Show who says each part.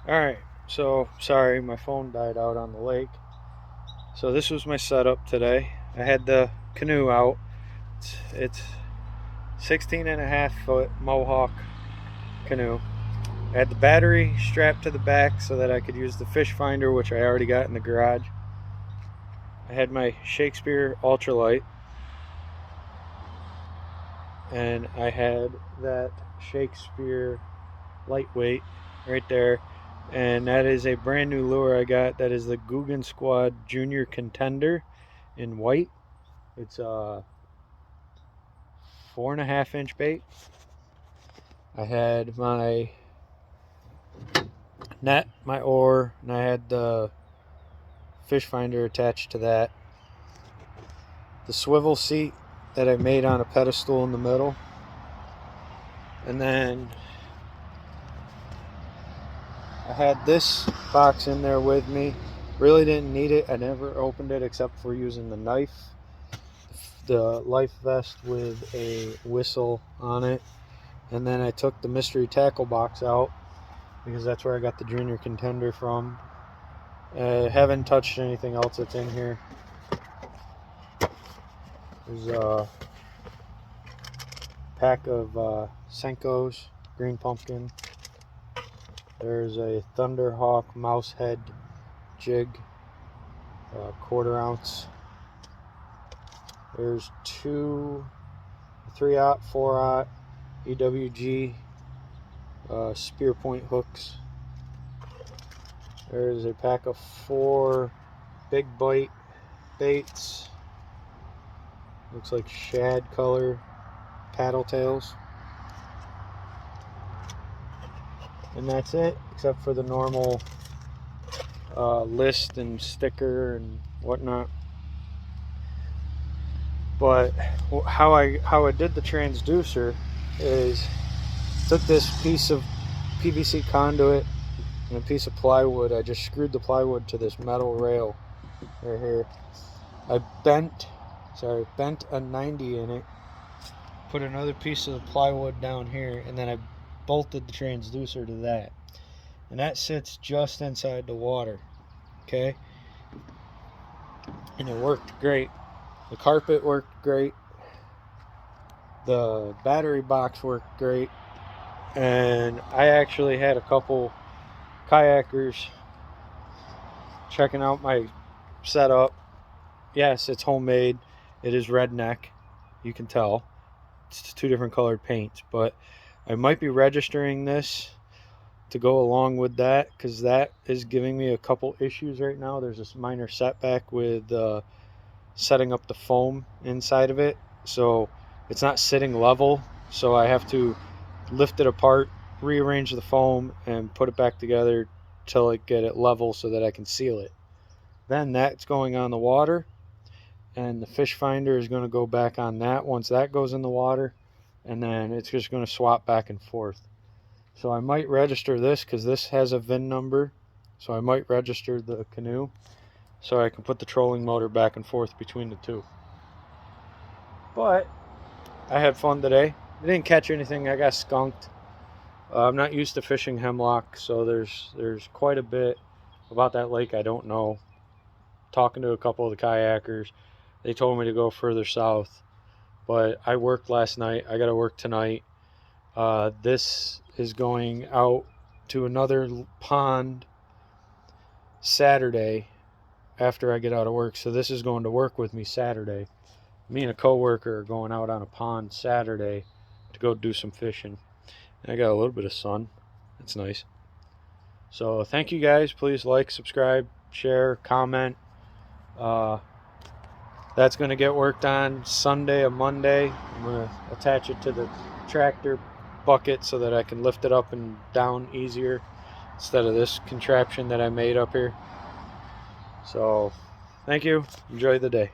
Speaker 1: Alright, so sorry, my phone died out on the lake. So this was my setup today. I had the canoe out. It's 16 and a half foot Mohawk canoe. I had the battery strapped to the back so that I could use the fish finder, which I already got in the garage. I had my Shakespeare ultralight, and I had that Shakespeare lightweight right there, and that is a brand new lure I got. That is the Guggen Squad Junior Contender in white. It's a 4.5 inch bait. I had my net, my oar, and I had the fish finder attached to that. The swivel seat that I made on a pedestal in the middle, and then I had this box in there with me. Really didn't need it. I never opened it except for using the knife. The life vest with a whistle on it. And then I took the mystery tackle box out because that's where I got the Junior Contender from. I haven't touched anything else that's in here. There's a pack of Senko's green pumpkin. There's a Thunderhawk mouse head jig, 1/4 ounce. There's two 3/0, 4/0 EWG spear point hooks. There's a pack of 4 big bite baits. Looks like shad color paddle tails. And that's it, except for the normal list and sticker and whatnot. But how I did the transducer is took this piece of PVC conduit and a piece of plywood. I just screwed the plywood to this metal rail right here. I bent a 90 in it, put another piece of the plywood down here, and then I bolted the transducer to that. And that sits just inside the water, okay? And it worked great. The carpet worked great. The battery box worked great. And I actually had a couple kayakers checking out my setup. Yes, it's homemade. It is redneck. You can tell. It's 2 different colored paints. But I might be registering this to go along with that, because that is giving me a couple issues right now. There's this minor setback with setting up the foam inside of it, so it's not sitting level, so I have to lift it apart, rearrange the foam, and put it back together till I get it level so that I can seal it. Then that's going on the water, and the fish finder is going to go back on that once that goes in the water, and then it's just going to swap back and forth. So I might register this because this has a VIN number, so I might register the canoe so I can put the trolling motor back and forth between the two. But I had fun today. I didn't catch anything. I got skunked. I'm not used to fishing hemlock, so there's quite a bit about that lake I don't know. Talking to a couple of the kayakers, they told me to go further south, but I worked last night. I got to work tonight. This is going out to another pond Saturday after I get out of work. So this is going to work with me Saturday. Me and a coworker are going out on a pond Saturday to go do some fishing. And I got a little bit of sun. That's nice. So thank you guys. Please like, subscribe, share, comment. That's going to get worked on Sunday or Monday. I'm going to attach it to the tractor bucket so that I can lift it up and down easier instead of this contraption that I made up here. So thank you. Enjoy the day.